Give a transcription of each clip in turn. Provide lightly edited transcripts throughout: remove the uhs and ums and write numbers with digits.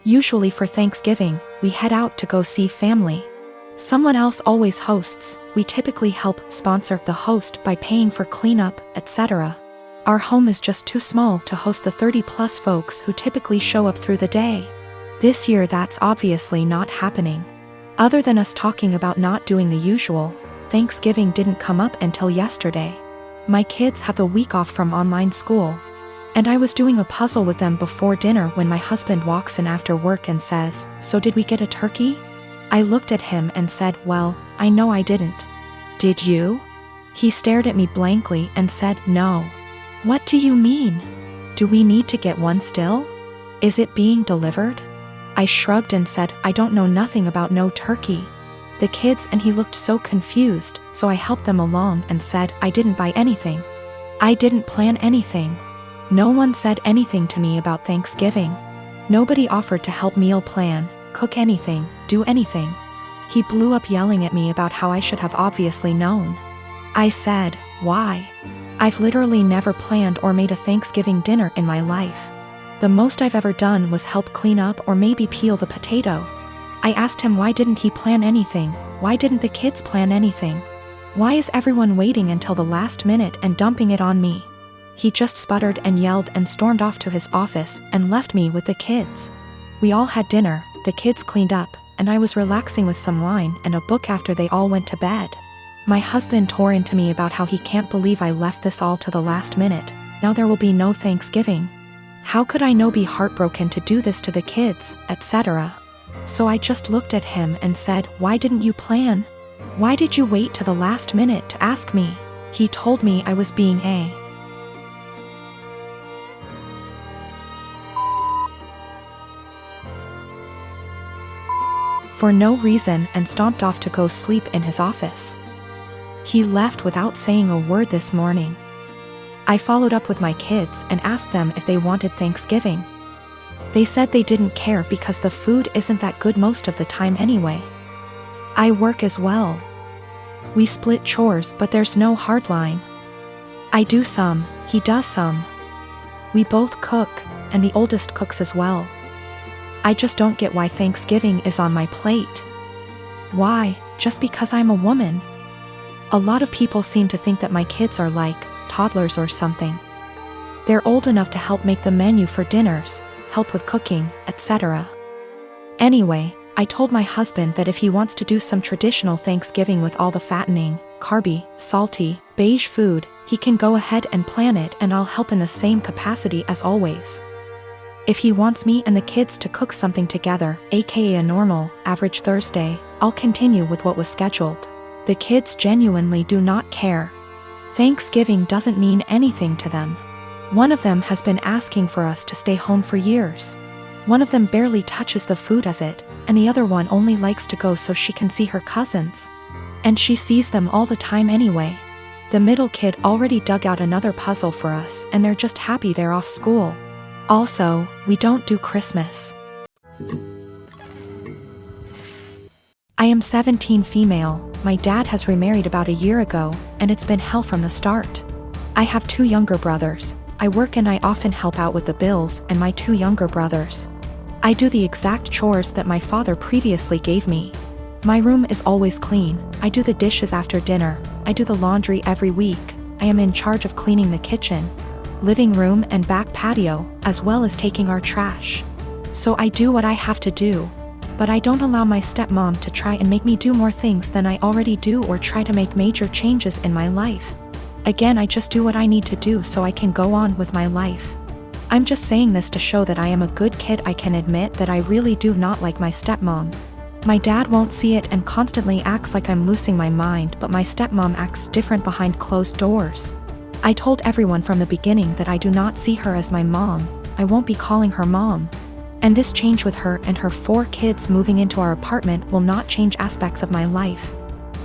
Usually for Thanksgiving, we head out to go see family. Someone else always hosts. We typically help sponsor the host by paying for cleanup, etc. Our home is just too small to host the 30+ folks who typically show up through the day. This year that's obviously not happening. Other than us talking about not doing the usual, Thanksgiving didn't come up until yesterday. My kids have the week off from online school, and I was doing a puzzle with them before dinner when my husband walks in after work and says, "So did we get a turkey?" I looked at him and said, "Well, I know I didn't." "Did you?" He stared at me blankly and said, "No." "What do you mean? Do we need to get one still? Is it being delivered?" I shrugged and said, "I don't know nothing about no turkey." The kids and he looked so confused, so I helped them along and said, "I didn't buy anything. I didn't plan anything. No one said anything to me about Thanksgiving. Nobody offered to help meal plan, cook anything, do anything." He blew up yelling at me about how I should have obviously known. I said, "Why? I've literally never planned or made a Thanksgiving dinner in my life. The most I've ever done was help clean up or maybe peel the potato." I asked him why didn't he plan anything, why didn't the kids plan anything? Why is everyone waiting until the last minute and dumping it on me? He just sputtered and yelled and stormed off to his office and left me with the kids. We all had dinner, the kids cleaned up, and I was relaxing with some wine and a book after they all went to bed. My husband tore into me about how he can't believe I left this all to the last minute. Now there will be no Thanksgiving. How could I not be heartbroken to do this to the kids, etc. So I just looked at him and said, "Why didn't you plan? Why did you wait to the last minute to ask me?" He told me I was being for no reason and stomped off to go sleep in his office. He left without saying a word this morning. I followed up with my kids and asked them if they wanted Thanksgiving. They said they didn't care because the food isn't that good most of the time anyway. I work as well. We split chores, but there's no hard line. I do some, he does some. We both cook, and the oldest cooks as well. I just don't get why Thanksgiving is on my plate. Why, just because I'm a woman? A lot of people seem to think that my kids are like toddlers or something. They're old enough to help make the menu for dinners, help with cooking, etc. Anyway, I told my husband that if he wants to do some traditional Thanksgiving with all the fattening, carby, salty, beige food, he can go ahead and plan it and I'll help in the same capacity as always. If he wants me and the kids to cook something together, aka a normal, average Thursday, I'll continue with what was scheduled. The kids genuinely do not care. Thanksgiving doesn't mean anything to them. One of them has been asking for us to stay home for years. One of them barely touches the food as it, and the other one only likes to go so she can see her cousins. And she sees them all the time anyway. The middle kid already dug out another puzzle for us and they're just happy they're off school. Also, we don't do Christmas. I am 17 female, my dad has remarried about a year ago, and it's been hell from the start. I have 2 younger brothers. I work and I often help out with the bills and my 2 younger brothers. I do the exact chores that my father previously gave me. My room is always clean, I do the dishes after dinner, I do the laundry every week, I am in charge of cleaning the kitchen, living room and back patio, as well as taking our trash. So I do what I have to do. But I don't allow my stepmom to try and make me do more things than I already do or try to make major changes in my life. Again, I just do what I need to do so I can go on with my life. I'm just saying this to show that I am a good kid. I can admit that I really do not like my stepmom. My dad won't see it and constantly acts like I'm losing my mind, but my stepmom acts different behind closed doors. I told everyone from the beginning that I do not see her as my mom. I won't be calling her mom. And this change with her and her 4 kids moving into our apartment will not change aspects of my life.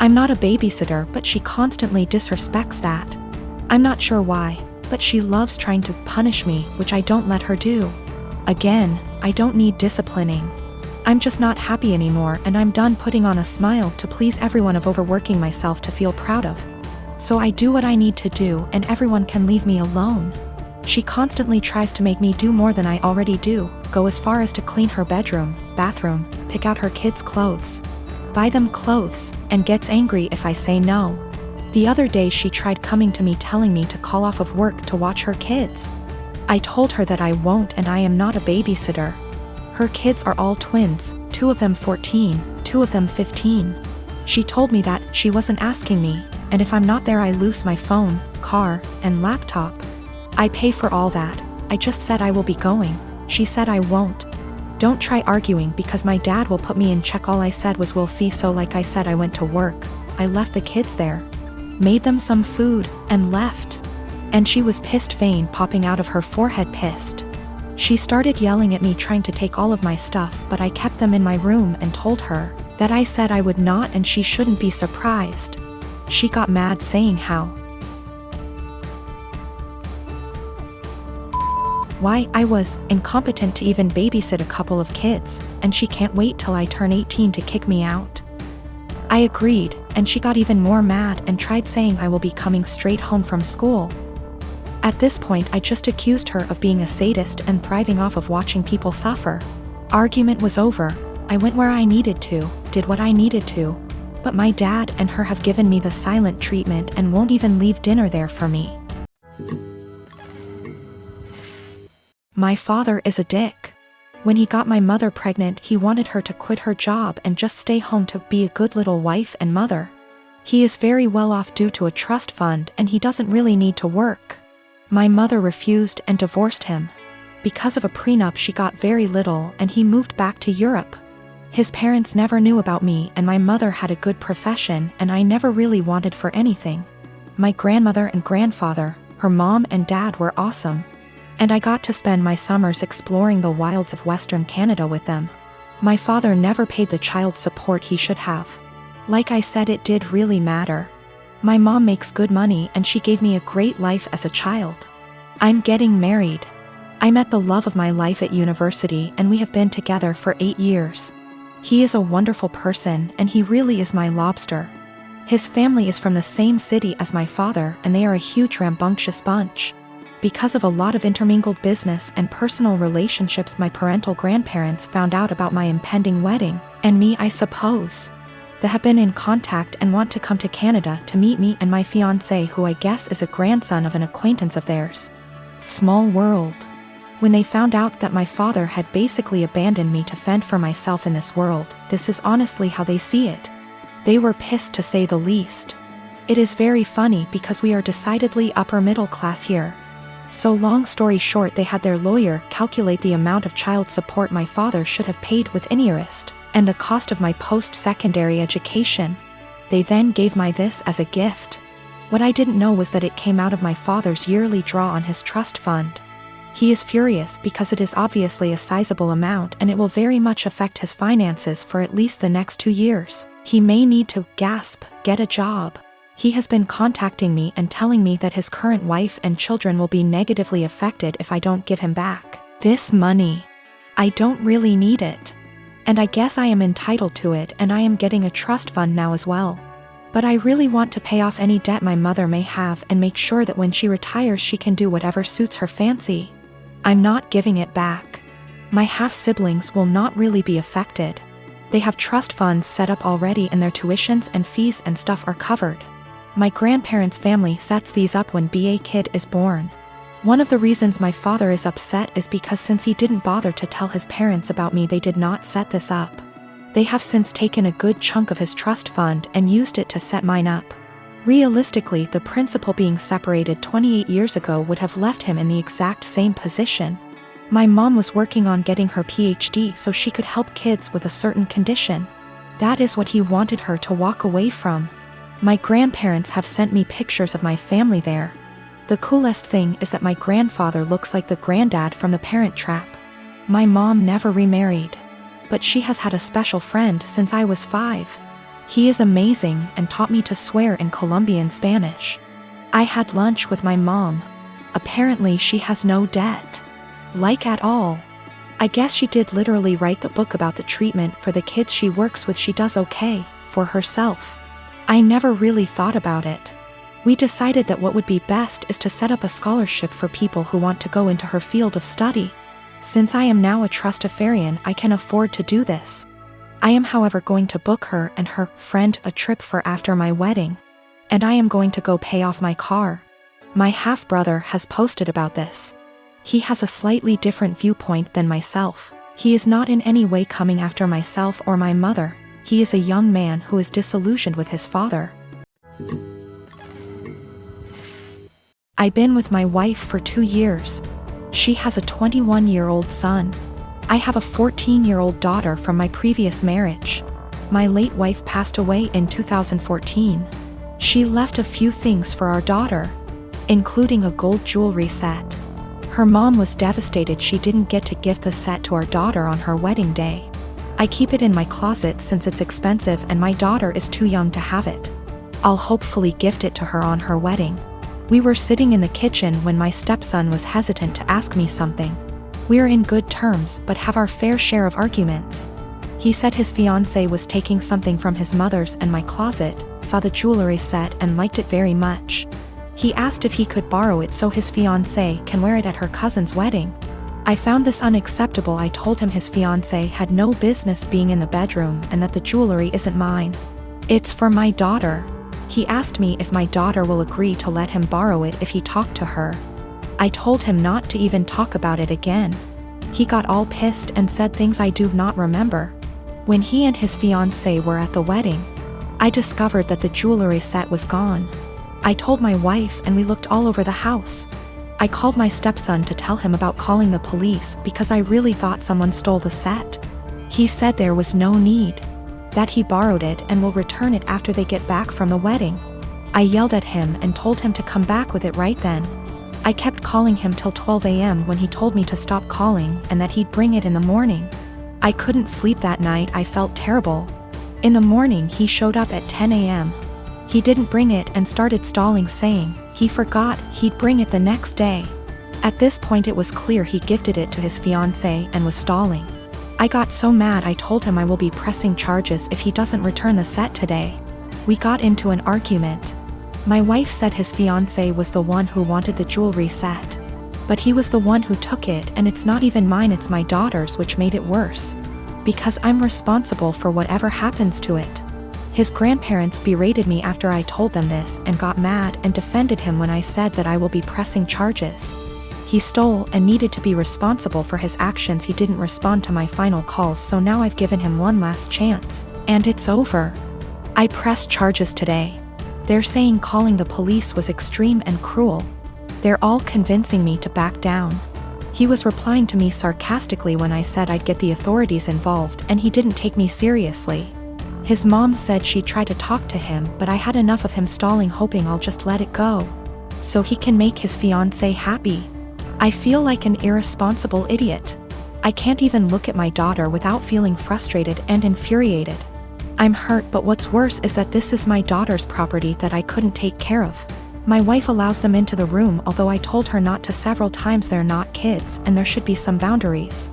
I'm not a babysitter, but she constantly disrespects that. I'm not sure why, but she loves trying to punish me, which I don't let her do. Again, I don't need disciplining. I'm just not happy anymore and I'm done putting on a smile to please everyone of overworking myself to feel proud of. So I do what I need to do and everyone can leave me alone. She constantly tries to make me do more than I already do, go as far as to clean her bedroom, bathroom, pick out her kids' clothes, buy them clothes, and gets angry if I say no. The other day she tried coming to me telling me to call off of work to watch her kids. I told her that I won't and I am not a babysitter. Her kids are all twins, 2 of them 14, 2 of them 15. She told me that she wasn't asking me, and if I'm not there I lose my phone, car, and laptop. I pay for all that. I just said I will be going. She said I won't. Don't try arguing because my dad will put me in check. All I said was we'll see. So like I said, I went to work. I left the kids there, made them some food, and left. And she was pissed, vein popping out of her forehead, pissed. She started yelling at me, trying to take all of my stuff, but I kept them in my room and told her that I said I would not and she shouldn't be surprised. She got mad, saying why I was incompetent to even babysit a couple of kids, and she can't wait till I turn 18 to kick me out. I agreed, and she got even more mad and tried saying I will be coming straight home from school. At this point I just accused her of being a sadist and thriving off of watching people suffer. Argument was over. I went where I needed to, did what I needed to. But my dad and her have given me the silent treatment and won't even leave dinner there for me. My father is a dick. When he got my mother pregnant, he wanted her to quit her job and just stay home to be a good little wife and mother. He is very well off due to a trust fund and he doesn't really need to work. My mother refused and divorced him. Because of a prenup she got very little and he moved back to Europe. His parents never knew about me and my mother had a good profession and I never really wanted for anything. My grandmother and grandfather, her mom and dad were awesome. And I got to spend my summers exploring the wilds of Western Canada with them. My father never paid the child support he should have. Like I said, it did really matter. My mom makes good money and she gave me a great life as a child. I'm getting married. I met the love of my life at university and we have been together for 8 years. He is a wonderful person and he really is my lobster. His family is from the same city as my father and they are a huge rambunctious bunch. Because of a lot of intermingled business and personal relationships, my parental grandparents found out about my impending wedding, and me, I suppose. They have been in contact and want to come to Canada to meet me and my fiancé, who I guess is a grandson of an acquaintance of theirs. Small world. When they found out that my father had basically abandoned me to fend for myself in this world, this is honestly how they see it. They were pissed, to say the least. It is very funny because we are decidedly upper middle class here. So long story short, they had their lawyer calculate the amount of child support my father should have paid with interest, and the cost of my post-secondary education. They then gave me this as a gift. What I didn't know was that it came out of my father's yearly draw on his trust fund. He is furious because it is obviously a sizable amount and it will very much affect his finances for at least the next 2 years. He may need to, get a job. He has been contacting me and telling me that his current wife and children will be negatively affected if I don't give him back this money. I don't really need it. And I guess I am entitled to it, and I am getting a trust fund now as well. But I really want to pay off any debt my mother may have and make sure that when she retires she can do whatever suits her fancy. I'm not giving it back. My half-siblings will not really be affected. They have trust funds set up already and their tuitions and fees and stuff are covered. My grandparents' family sets these up when a kid is born. One of the reasons my father is upset is because since he didn't bother to tell his parents about me, they did not set this up. They have since taken a good chunk of his trust fund and used it to set mine up. Realistically, the principal being separated 28 years ago would have left him in the exact same position. My mom was working on getting her PhD so she could help kids with a certain condition. That is what he wanted her to walk away from. My grandparents have sent me pictures of my family there. The coolest thing is that my grandfather looks like the granddad from The Parent Trap. My mom never remarried, but she has had a special friend since I was 5. He is amazing and taught me to swear in Colombian Spanish. I had lunch with my mom. Apparently she has no debt. Like at all. I guess she did literally write the book about the treatment for the kids she works with. She does okay for herself. I never really thought about it. We decided that what would be best is to set up a scholarship for people who want to go into her field of study. Since I am now a trustafarian, I can afford to do this. I am however going to book her and her friend a trip for after my wedding. And I am going to go pay off my car. My half-brother has posted about this. He has a slightly different viewpoint than myself. He is not in any way coming after myself or my mother. He is a young man who is disillusioned with his father. I've been with my wife for 2 years. She has a 21-year-old son. I have a 14-year-old daughter from my previous marriage. My late wife passed away in 2014. She left a few things for our daughter, including a gold jewelry set. Her mom was devastated she didn't get to gift the set to our daughter on her wedding day. I keep it in my closet since it's expensive and my daughter is too young to have it. I'll hopefully gift it to her on her wedding. We were sitting in the kitchen when my stepson was hesitant to ask me something. We're in good terms but have our fair share of arguments. He said his fiancée was taking something from his mother's and my closet, saw the jewelry set and liked it very much. He asked if he could borrow it so his fiancée can wear it at her cousin's wedding. I found this unacceptable. I told him his fiancée had no business being in the bedroom and that the jewelry isn't mine. It's for my daughter. He asked me if my daughter will agree to let him borrow it if he talked to her. I told him not to even talk about it again. He got all pissed and said things I do not remember. When he and his fiancée were at the wedding, I discovered that the jewelry set was gone. I told my wife and we looked all over the house. I called my stepson to tell him about calling the police because I really thought someone stole the set. He said there was no need, that he borrowed it and will return it after they get back from the wedding. I yelled at him and told him to come back with it right then. I kept calling him till 12 a.m. when he told me to stop calling and that he'd bring it in the morning. I couldn't sleep that night. I felt terrible. In the morning he showed up at 10 a.m. He didn't bring it and started stalling, saying he forgot he'd bring it the next day. At this point it was clear he gifted it to his fiancée and was stalling. I got so mad I told him I will be pressing charges if he doesn't return the set today. We got into an argument. My wife said his fiancée was the one who wanted the jewelry set. But he was the one who took it and it's not even mine, it's my daughter's, which made it worse. Because I'm responsible for whatever happens to it. His grandparents berated me after I told them this and got mad and defended him when I said that I will be pressing charges. He stole and needed to be responsible for his actions. He didn't respond to my final calls, so now I've given him one last chance, and it's over. I pressed charges today. They're saying calling the police was extreme and cruel. They're all convincing me to back down. He was replying to me sarcastically when I said I'd get the authorities involved, and he didn't take me seriously. His mom said she tried to talk to him, but I had enough of him stalling, hoping I'll just let it go, so he can make his fiancée happy. I feel like an irresponsible idiot. I can't even look at my daughter without feeling frustrated and infuriated. I'm hurt, but what's worse is that this is my daughter's property that I couldn't take care of. My wife allows them into the room, although I told her not to several times. They're not kids and there should be some boundaries.